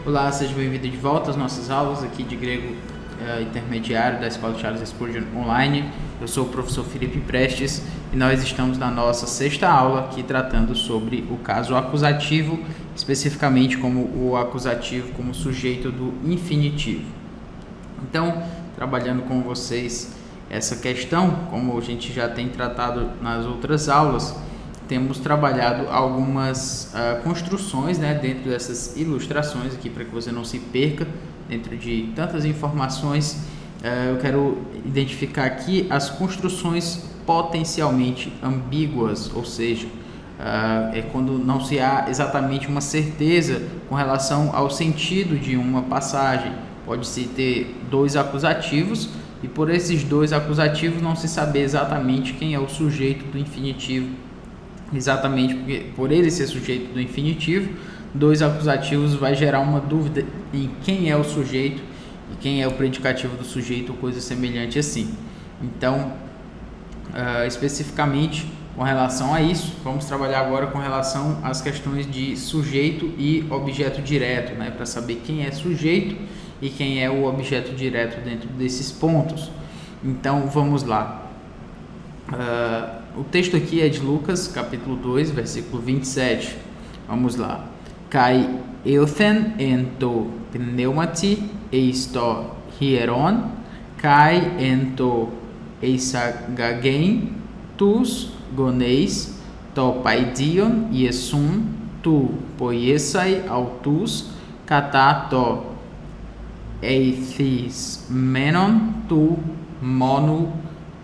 Olá, seja bem-vindo de volta às nossas aulas aqui de grego intermediário da Escola Charles Spurgeon Online. Eu sou o professor Felipe Prestes e nós estamos na nossa sexta aula aqui tratando sobre o caso acusativo, especificamente como o acusativo como sujeito do infinitivo. Então, trabalhando com vocês essa questão, como a gente já tem tratado nas outras aulas, temos trabalhado algumas construções, né, dentro dessas ilustrações aqui, para que você não se perca dentro de tantas informações. Eu quero identificar aqui as construções potencialmente ambíguas, ou seja, é quando não se há exatamente uma certeza com relação ao sentido de uma passagem. Pode-se ter dois acusativos e por esses dois acusativos não se saber exatamente quem é o sujeito do infinitivo. Exatamente porque por ele ser sujeito do infinitivo, dois acusativos vai gerar uma dúvida em quem é o sujeito e quem é o predicativo do sujeito ou coisa semelhante assim. Então, especificamente com relação a isso, vamos trabalhar agora com relação às questões de sujeito e objeto direto, né, para saber quem é sujeito e quem é o objeto direto dentro desses pontos. Então, vamos lá. O texto aqui é de Lucas, capítulo 2, versículo 27. Vamos lá. Kai euthen ento pneumati eisto hieron, kai ento eisagagen tus goneis to paidion iesum tu poiesai autus kata to eithis menon tu monu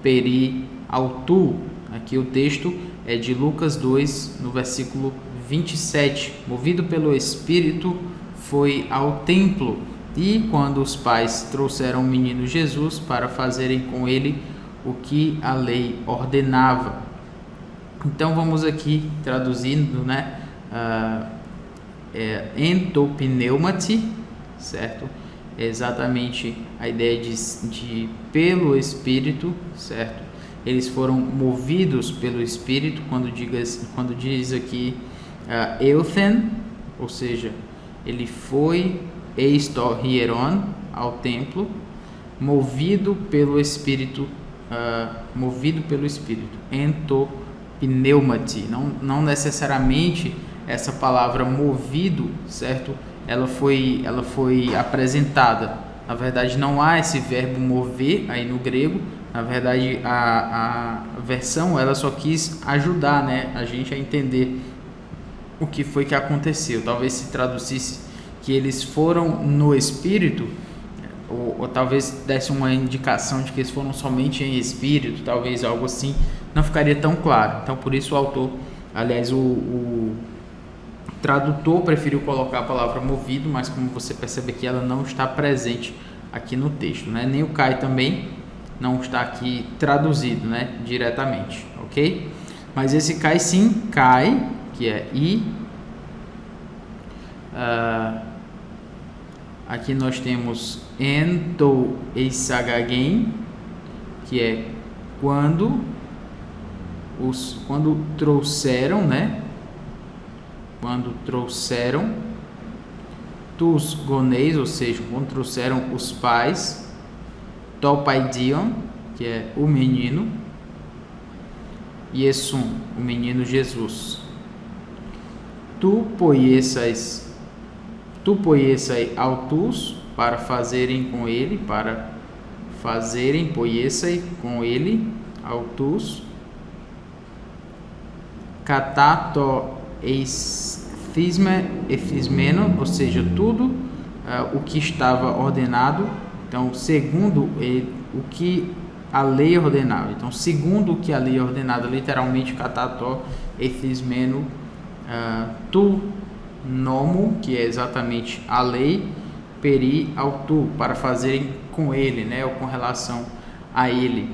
peri autu. Aqui o texto é de Lucas 2, no versículo 27. Movido pelo Espírito, foi ao templo, e quando os pais trouxeram o menino Jesus para fazerem com ele o que a lei ordenava. Então vamos aqui traduzindo, né? Entopneumati, certo? É exatamente a ideia de pelo Espírito, certo? Eles foram movidos pelo Espírito, quando diz aqui euthen, ou seja, ele foi eisto hieron, ao templo, movido pelo Espírito, entopneumati. Não necessariamente essa palavra movido, certo? Ela foi apresentada. Na verdade, não há esse verbo mover aí no grego. Na verdade, a versão ela só quis ajudar, né, a gente a entender o que foi que aconteceu. Talvez se traduzisse que eles foram no Espírito, ou talvez desse uma indicação de que eles foram somente em Espírito, talvez algo assim, não ficaria tão claro. Então, por isso o autor, aliás, o tradutor preferiu colocar a palavra movido, mas como você percebe aqui, ela não está presente aqui no texto, né? Nem o Kai também não está aqui traduzido, né, diretamente, ok? Mas esse Kai sim, Kai, que é I. Aqui nós temos ento eisagagen, que é quando trouxeram, né? Quando trouxeram tus goneis, ou seja, quando trouxeram os pais, topaidion, que é o menino, Iesum, o menino Jesus. Tu poiesai autus, para fazerem com ele, poiesai com ele, autus, katato efismeno, ou seja, tudo o que estava ordenado. Então, segundo o que a lei ordenava. Então, segundo o que a lei ordenava, literalmente, katato efismeno tu nomo, que é exatamente a lei, peri autu, para fazerem com ele, né, ou com relação a ele.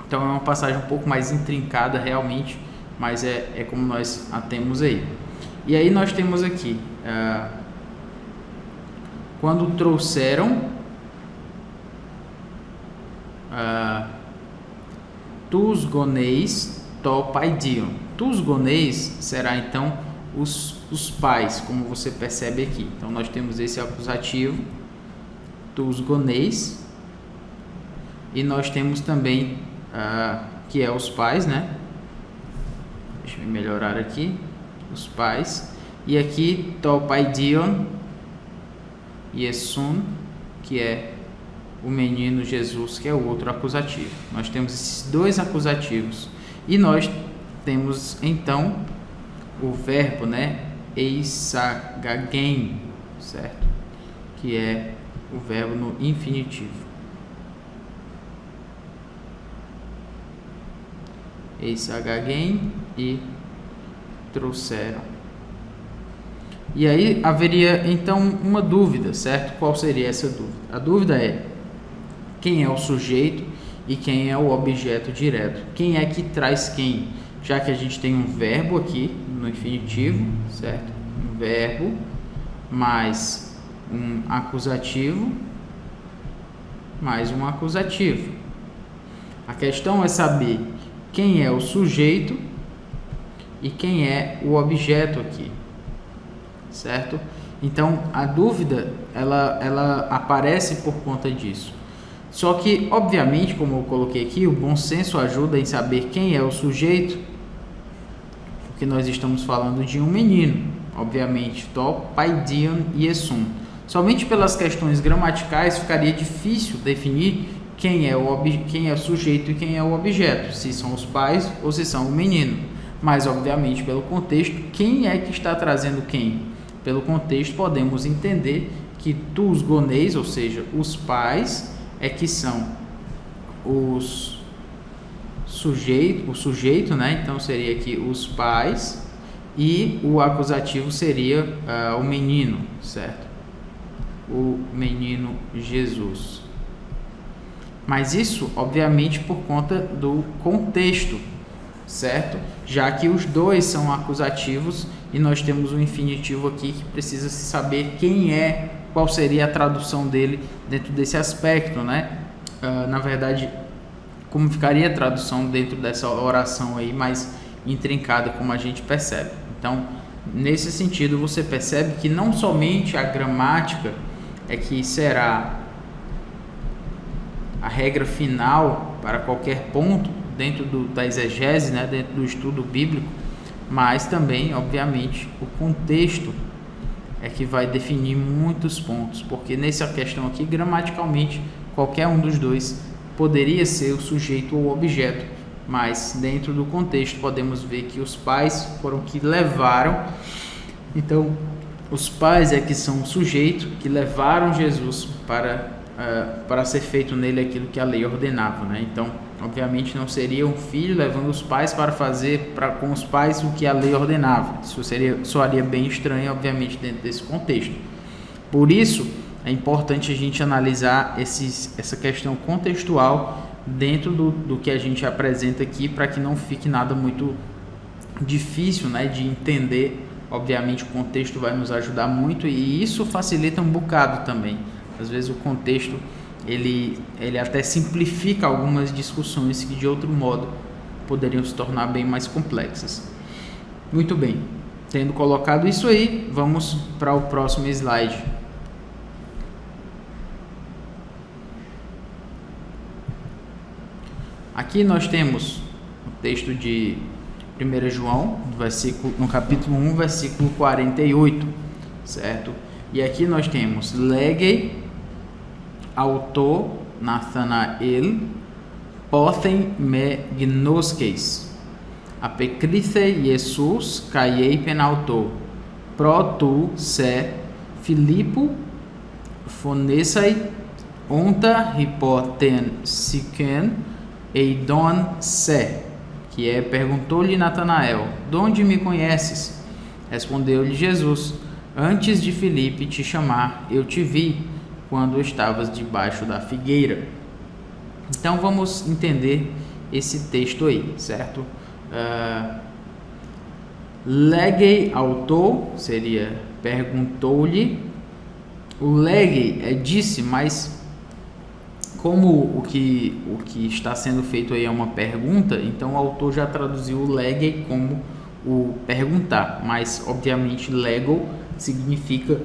Então, é uma passagem um pouco mais intrincada realmente, mas é como nós a temos aí. E aí nós temos aqui, quando trouxeram tus goneis to paidion. Tus goneis será então os pais, como você percebe aqui. Então nós temos esse acusativo, τους γονείς, e nós temos também que é os pais, né? Deixa eu melhorar aqui, os pais. E aqui το παιδίον Iesun, que é o menino Jesus, que é o outro acusativo. Nós temos esses dois acusativos. E nós temos então o verbo, né? eisagagen, certo? Que é o verbo no infinitivo. eisagagen e trouxeram. E aí haveria então uma dúvida, certo? Qual seria essa dúvida? A dúvida é quem é o sujeito e quem é o objeto direto. Quem é que traz quem? Já que a gente tem um verbo aqui no infinitivo, certo? Um verbo mais um acusativo mais um acusativo. A questão é saber quem é o sujeito e quem é o objeto aqui, certo? Então a dúvida ela aparece por conta disso. Só que, obviamente, como eu coloquei aqui, o bom senso ajuda em saber quem é o sujeito, porque nós estamos falando de um menino, obviamente, το παιδίον Iesun. Somente pelas questões gramaticais ficaria difícil definir quem é o sujeito e quem é o objeto, se são os pais ou se são o menino. Mas, obviamente, pelo contexto, quem é que está trazendo quem? Pelo contexto, podemos entender que τους γονείς, ou seja, os pais, é que são o sujeito, né? Então seria aqui os pais, e o acusativo seria o menino, certo? O menino Jesus. Mas isso, obviamente, por conta do contexto, certo? Já que os dois são acusativos e nós temos um infinitivo aqui que precisa se saber quem é, qual seria a tradução dele dentro desse aspecto, né? Na verdade, como ficaria a tradução dentro dessa oração aí mais intrincada, como a gente percebe. Então, nesse sentido, você percebe que não somente a gramática é que será a regra final para qualquer ponto dentro da exegese, né, dentro do estudo bíblico, mas também, obviamente, o contexto é que vai definir muitos pontos, porque nessa questão aqui, gramaticalmente, qualquer um dos dois poderia ser o sujeito ou o objeto, mas dentro do contexto podemos ver que os pais foram que levaram, então os pais é que são o sujeito que levaram Jesus para ser feito nele aquilo que a lei ordenava, né? Então, obviamente, não seria um filho levando os pais para fazer com os pais o que a lei ordenava. Isso soaria bem estranho, obviamente, dentro desse contexto. Por isso, é importante a gente analisar essa questão contextual dentro do que a gente apresenta aqui, para que não fique nada muito difícil, né, de entender. Obviamente, o contexto vai nos ajudar muito e isso facilita um bocado também. Às vezes o contexto ele até simplifica algumas discussões que de outro modo poderiam se tornar bem mais complexas. Muito bem, tendo colocado isso aí, vamos para o próximo slide. Aqui nós temos o texto de 1 João, no capítulo 1, versículo 48, certo? E aqui nós temos λέγει αυτό Nathanael, πόθεν με γινώσκεις. Απεκρίθε Ιησούς καΐπεν αυτό, πρώτου σε Φιλίππου φωνήσαι όντα υπότεν σικεν eidon se, que é, perguntou-lhe Natanael, de onde me conheces? Respondeu-lhe Jesus, antes de Filipe te chamar, eu te vi quando estavas debaixo da figueira. Então vamos entender esse texto aí, certo? Λέγει autor seria perguntou-lhe. O λέγει é disse, mas como o que está sendo feito aí é uma pergunta, então o autor já traduziu o λέγει como o perguntar, mas obviamente lego significa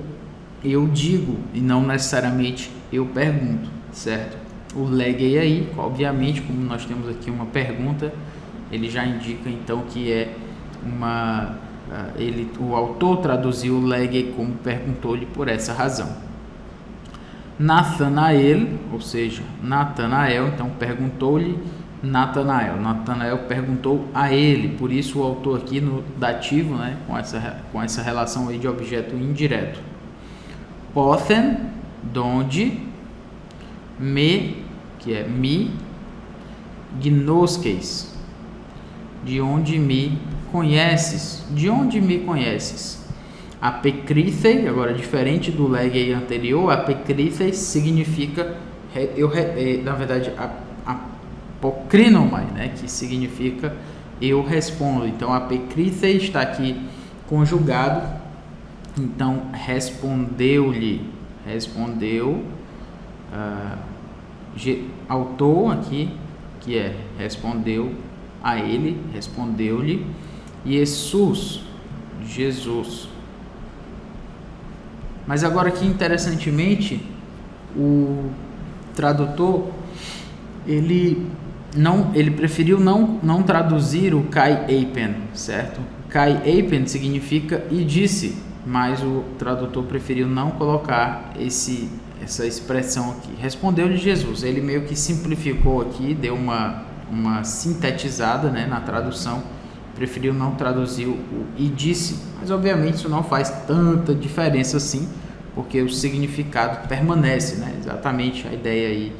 eu digo e não necessariamente eu pergunto, certo? O legei aí, obviamente, como nós temos aqui uma pergunta, ele já indica então que é o autor traduziu o legei como perguntou-lhe por essa razão. Nathanael, ou seja, Natanael, então perguntou-lhe Natanael. Natanael perguntou a ele, por isso o autor aqui no dativo, né, com essa relação aí de objeto indireto. Pothen, donde, que é me, gnoskeis, de onde me conheces, de onde me conheces. Apekrithei, agora diferente do legei anterior, apekrithei significa, na verdade, apokrinomai, né, que significa eu respondo. Então, apekrithei está aqui conjugado, então respondeu-lhe, autor aqui, que é respondeu a ele, respondeu-lhe, Jesus. Mas agora aqui, interessantemente, o tradutor ele preferiu não traduzir o Kai Eipen, certo? Kai Eipen significa e disse, mas o tradutor preferiu não colocar essa expressão aqui. Respondeu-lhe Jesus. Ele meio que simplificou aqui, deu uma sintetizada, né, na tradução. Preferiu não traduzir o e disse, mas obviamente isso não faz tanta diferença assim, porque o significado permanece, né? Exatamente a ideia aí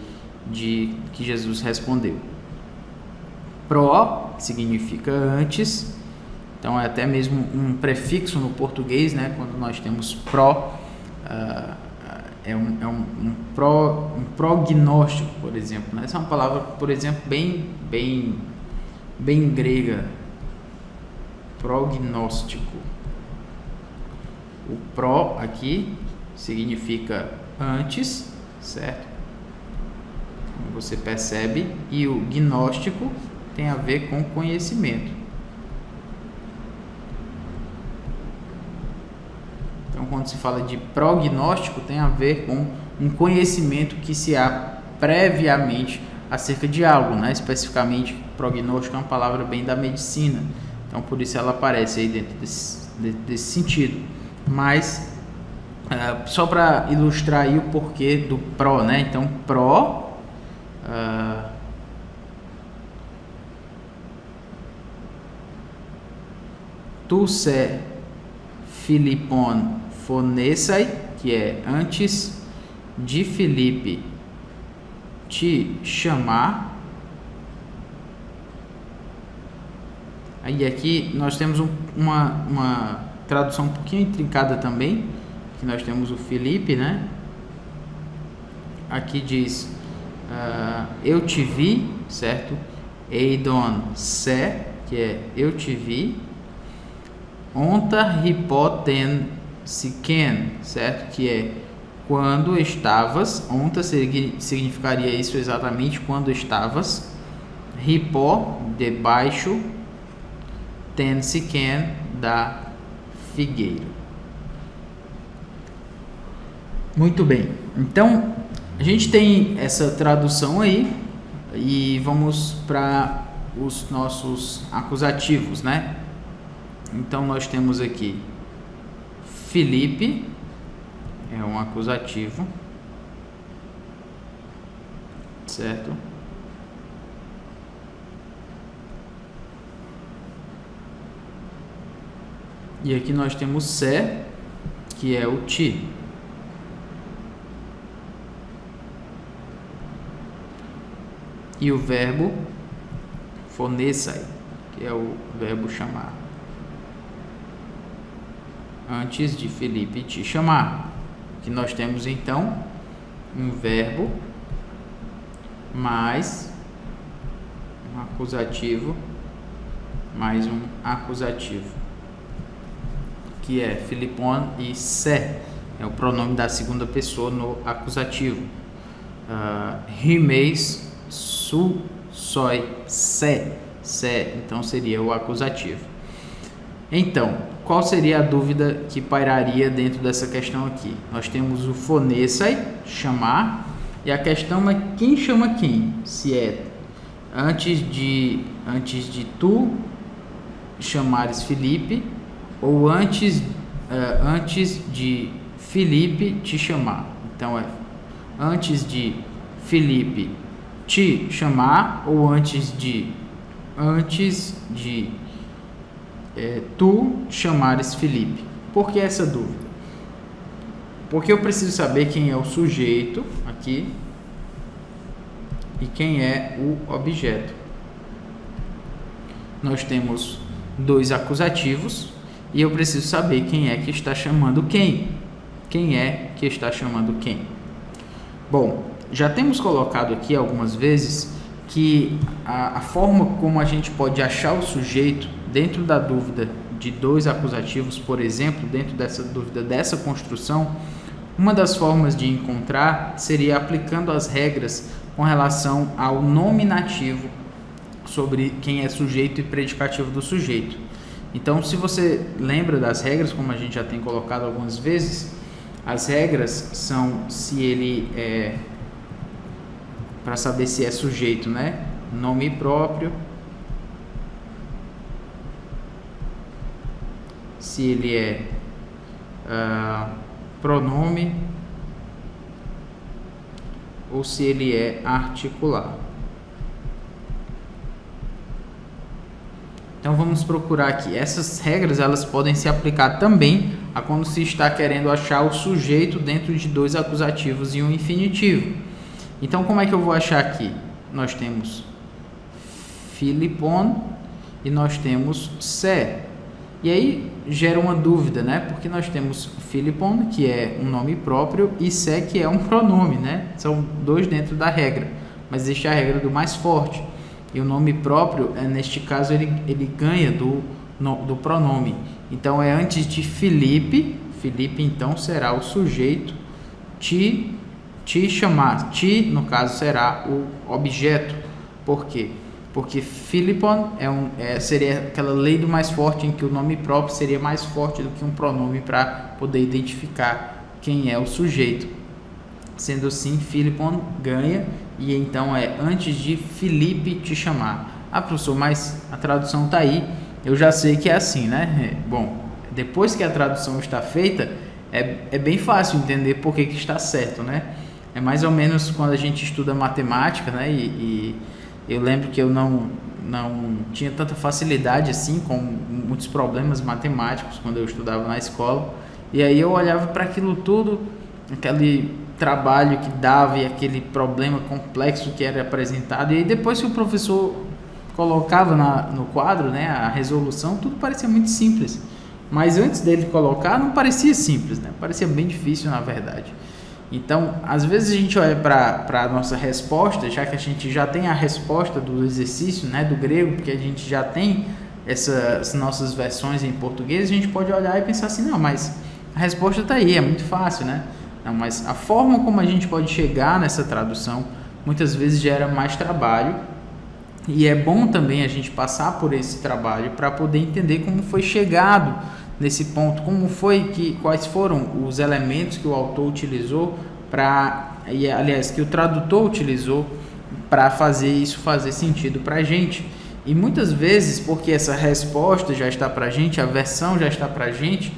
de que Jesus respondeu. Pro significa antes, então é até mesmo um prefixo no português, né? Quando nós temos pro, é um prognóstico, por exemplo, né? Essa é uma palavra, por exemplo, bem grega. Prognóstico. O pro aqui significa antes, certo? Como você percebe, e o gnóstico tem a ver com conhecimento. Então, quando se fala de prognóstico, tem a ver com um conhecimento que se há previamente acerca de algo, né? Especificamente, prognóstico é uma palavra bem da medicina. Então, por isso ela aparece aí dentro desse sentido. Mas, só para ilustrar aí o porquê do pro, né? Então, pro, tu se Philippon phonesai, que é antes de Filipe te chamar. Aí aqui nós temos uma tradução um pouquinho intrincada também, que nós temos o Filipe, né? Aqui diz, eu te vi, certo? Eidon se, que é eu te vi. Onta hipoten siken, certo? Que é quando estavas. Onta significaria isso exatamente, quando estavas. Hipó, debaixo. Ten siken, da figueira. Muito bem. Então, a gente tem essa tradução aí e vamos para os nossos acusativos, né? Então, nós temos aqui Filipe, é um acusativo, certo? E aqui nós temos se, que é o ti. E o verbo phonesai, que é o verbo chamar. Antes de Filipe te chamar. Que nós temos então um verbo mais um acusativo mais um acusativo, que é Philippon e se, é o pronome da segunda pessoa no acusativo. Rimeis su soi se, então seria o acusativo. Então, qual seria a dúvida que pairaria dentro dessa questão aqui? Nós temos o phonesai, chamar, e a questão é quem chama quem? Se é antes de tu chamares Felipe ou antes de Felipe te chamar. Então é antes de Felipe te chamar ou antes de tu chamares Felipe. Por que essa dúvida? Porque eu preciso saber quem é o sujeito aqui e quem é o objeto. Nós temos dois acusativos e eu preciso saber quem é que está chamando quem. Quem é que está chamando quem? Bom, já temos colocado aqui algumas vezes que a forma como a gente pode achar o sujeito dentro da dúvida de dois acusativos, por exemplo, dentro dessa dúvida dessa construção, uma das formas de encontrar seria aplicando as regras com relação ao nominativo sobre quem é sujeito e predicativo do sujeito. Então, se você lembra das regras, como a gente já tem colocado algumas vezes, as regras são se ele é, para saber se é sujeito, né? Nome próprio, se ele é pronome ou se ele é articular. Então vamos procurar aqui. Essas regras elas podem se aplicar também a quando se está querendo achar o sujeito dentro de dois acusativos e um infinitivo. Então como é que eu vou achar aqui? Nós temos Philippon e nós temos se. E aí gera uma dúvida, né? Porque nós temos Philippon, que é um nome próprio, e se, que é um pronome, né? São dois dentro da regra, mas existe a regra do mais forte. E o nome próprio, neste caso, ele ganha do pronome. Então, é antes de Felipe. Felipe, então, será o sujeito. Te chamar. Te, no caso, será o objeto. Por quê? Porque Philippon seria aquela lei do mais forte em que o nome próprio seria mais forte do que um pronome para poder identificar quem é o sujeito. Sendo assim, Philippon ganha e então é antes de Felipe te chamar. Ah, professor, mas a tradução está aí. Eu já sei que é assim, né? Bom, depois que a tradução está feita, é bem fácil entender por que está certo, né? É mais ou menos quando a gente estuda matemática, né? E eu lembro que eu não tinha tanta facilidade assim com muitos problemas matemáticos quando eu estudava na escola. E aí eu olhava para aquilo tudo, aquele trabalho que dava e aquele problema complexo que era apresentado. E aí depois que o professor colocava no quadro, né, a resolução, tudo parecia muito simples. Mas antes dele colocar, não parecia simples, né? Parecia bem difícil, na verdade. Então, às vezes a gente olha para a nossa resposta, já que a gente já tem a resposta do exercício, né, do grego, porque a gente já tem essas nossas versões em português, a gente pode olhar e pensar assim, não, mas a resposta está aí, é muito fácil, né? Não, mas a forma como a gente pode chegar nessa tradução, muitas vezes gera mais trabalho, e é bom também a gente passar por esse trabalho para poder entender como foi chegado nesse ponto, quais foram os elementos que o autor utilizou que o tradutor utilizou para fazer sentido para a gente. E muitas vezes, porque essa resposta já está para a gente, a versão já está para a gente,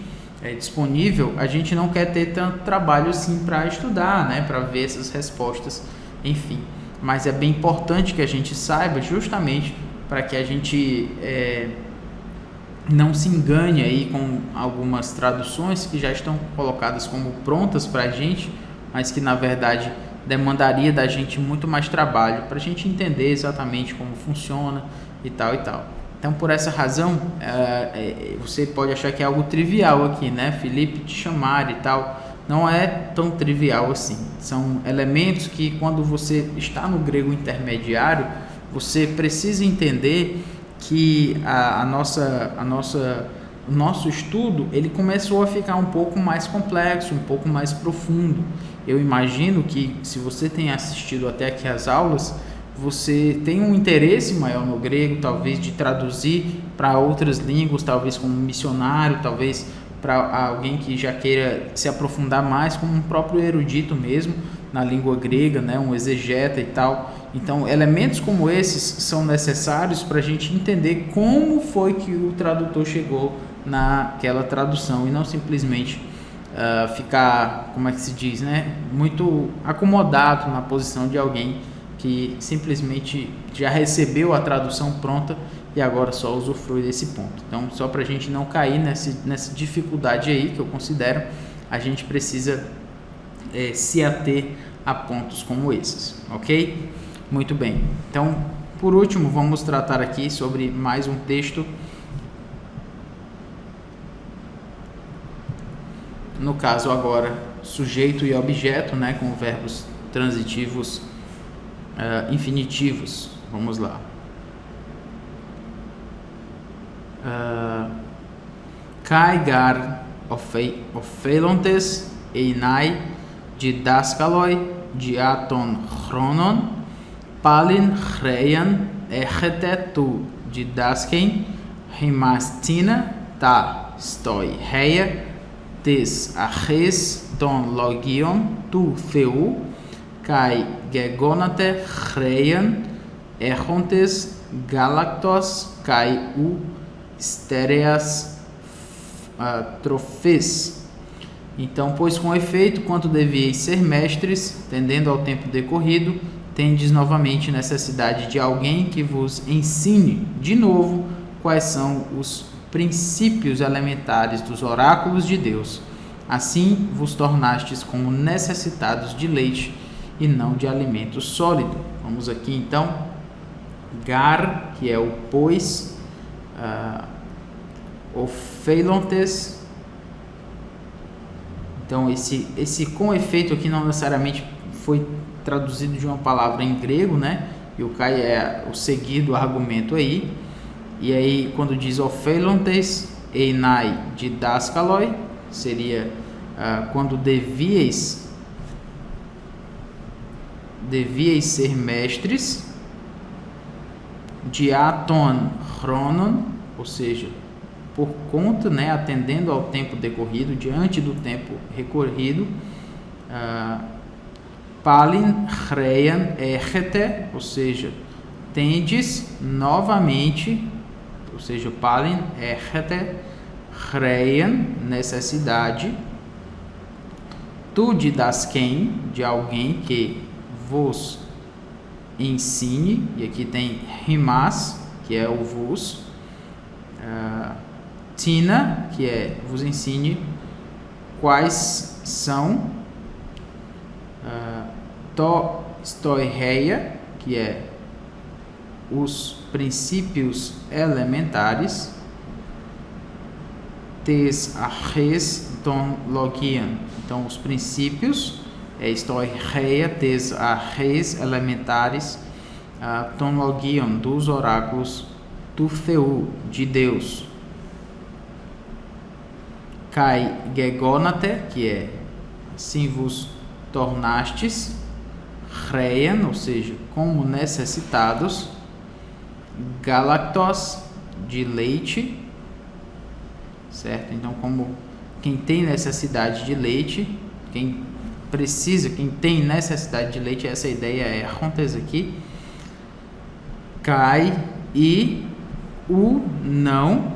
disponível, a gente não quer ter tanto trabalho assim para estudar, né, para ver essas respostas, enfim. Mas é bem importante que a gente saiba, justamente para que a gente não se engane aí com algumas traduções que já estão colocadas como prontas para a gente, mas que na verdade demandaria da gente muito mais trabalho para a gente entender exatamente como funciona e tal e tal. Então, por essa razão, você pode achar que é algo trivial aqui, né? Felipe te chamar e tal. Não é tão trivial assim. São elementos que, quando você está no grego intermediário, você precisa entender que o nosso estudo ele começou a ficar um pouco mais complexo, um pouco mais profundo. Eu imagino que, se você tem assistido até aqui as aulas, você tem um interesse maior no grego, talvez de traduzir para outras línguas, talvez como missionário, talvez para alguém que já queira se aprofundar mais como um próprio erudito mesmo na língua grega, né, um exegeta e tal. Então, elementos como esses são necessários para a gente entender como foi que o tradutor chegou naquela tradução e não simplesmente ficar, como é que se diz, né, muito acomodado na posição de alguém que simplesmente já recebeu a tradução pronta e agora só usufrui desse ponto. Então, só para a gente não cair nessa dificuldade aí, que eu considero, a gente precisa se ater a pontos como esses, ok? Muito bem. Então, por último, vamos tratar aqui sobre mais um texto. No caso agora, sujeito e objeto, né, com verbos transitivos infinitivos. Vamos lá. Kai gar ophelontes einai didaskaloi diaton chronon palin chreian echete tu didasken himastina ta stoi heia tes aches ton logion tu theu kai gegonate chreian echontes galactos kai u stereas trofes. Então, pois com efeito, quanto devieis ser mestres, tendendo ao tempo decorrido, tendes novamente necessidade de alguém que vos ensine de novo quais são os princípios elementares dos oráculos de Deus. Assim vos tornastes como necessitados de leite e não de alimento sólido. Vamos aqui então, gar, que é o pois, ophelontes. Então esse com efeito aqui não necessariamente foi traduzido de uma palavra em grego, né? E o Kai é o seguido argumento aí. E aí quando diz ophelontes einai didaskaloi, seria quando devieis ser mestres, diaton chronon, ou seja, por conta, né, atendendo ao tempo decorrido, diante do tempo recorrido, palin chreian echete, ou seja, tendes novamente, ou seja, palin echete, chreian, necessidade, tu didasken, de alguém que vos ensine, e aqui tem rimas, que é o vos, tina, que é vos ensine quais são, to stoireia, que é os princípios elementares, tes arches ton logian. Então os princípios stoireia, tes arches elementares, ton logian, dos oráculos tu theu, de Deus. Kai gegonate, que é assim vos tornastes, chreian, ou seja, como necessitados, galactos, de leite, certo? Então, como quem tem necessidade de leite, quem tem necessidade de leite, essa ideia é archontes aqui, Kai e o não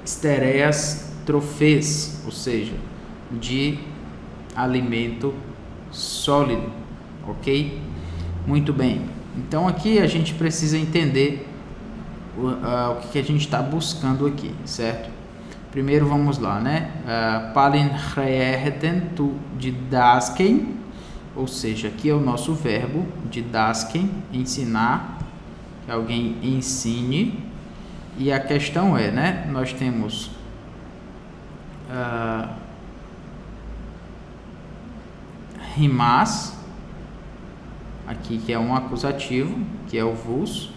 stereas trofes, ou seja, de alimento sólido, ok? Muito bem. Então aqui a gente precisa entender o que a gente está buscando aqui, certo? Primeiro vamos lá, né? Palin chreerten tu didasken, ou seja, aqui é o nosso verbo didasken, ensinar, que alguém ensine. E a questão é, né? Nós temos rimas aqui, que é um acusativo, que é o vos,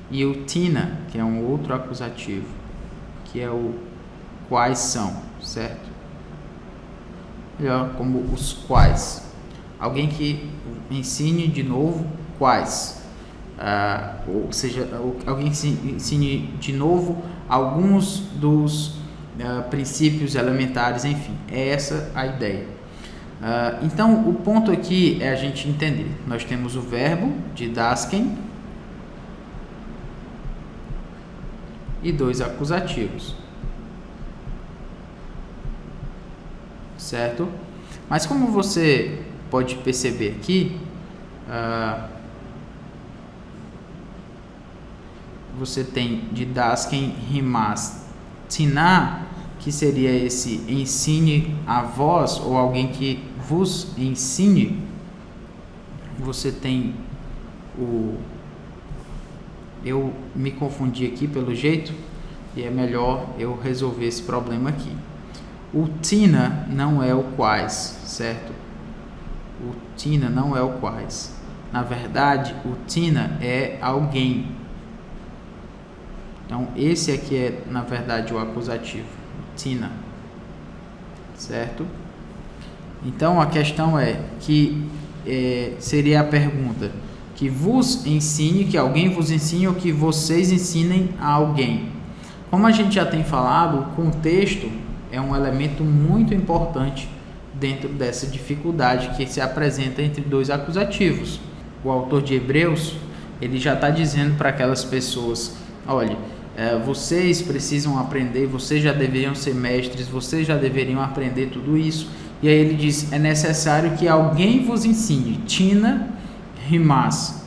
e o tina, que é um outro acusativo, que é o quais são, certo? Melhor como os quais. alguém que ensine de novo quais, ou seja, alguém que ensine de novo alguns dos princípios elementares, enfim, é essa a ideia. Então, o ponto aqui é a gente entender, nós temos o verbo didasken e 2 acusativos, certo? Mas como você pode perceber aqui, você tem didasken rimas tina, que seria esse ensine a vós, ou alguém que vos ensine. Você tem eu me confundi aqui pelo jeito, e é melhor eu resolver esse problema aqui. O tina não é o quais, certo? O tina não é o quais. Na verdade, o tina é alguém. Então, esse aqui é, na verdade, o acusativo. O tina. Certo? Então, a questão é que seria a pergunta: que vos ensine, que alguém vos ensine, ou que vocês ensinem a alguém. Como a gente já tem falado, o contexto é um elemento muito importante dentro dessa dificuldade que se apresenta entre 2 acusativos. O autor de Hebreus, ele já está dizendo para aquelas pessoas: olha, vocês precisam aprender, vocês já deveriam ser mestres, vocês já deveriam aprender tudo isso. E aí ele diz: é necessário que alguém vos ensine. Tina rimas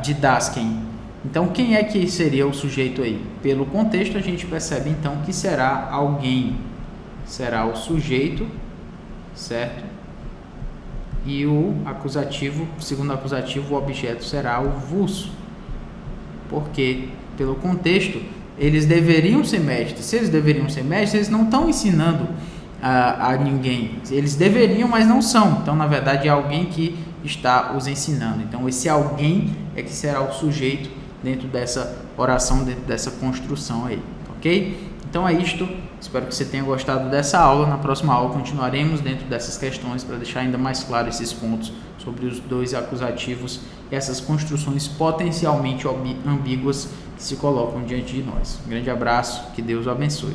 didasken. Então, quem é que seria o sujeito aí? Pelo contexto, a gente percebe então que será alguém. Será o sujeito, certo? E o acusativo, segundo acusativo, o objeto será o vos. Porque, pelo contexto, eles deveriam ser mestres. Se eles deveriam ser mestres, eles não estão ensinando a ninguém. Eles deveriam, mas não são. Então, na verdade, é alguém que está os ensinando. Então, esse alguém é que será o sujeito dentro dessa oração, dentro dessa construção aí, ok? Então é isto, espero que você tenha gostado dessa aula. Na próxima aula continuaremos dentro dessas questões para deixar ainda mais claro esses pontos sobre os 2 acusativos e essas construções potencialmente ambíguas que se colocam diante de nós. Um grande abraço, que Deus o abençoe.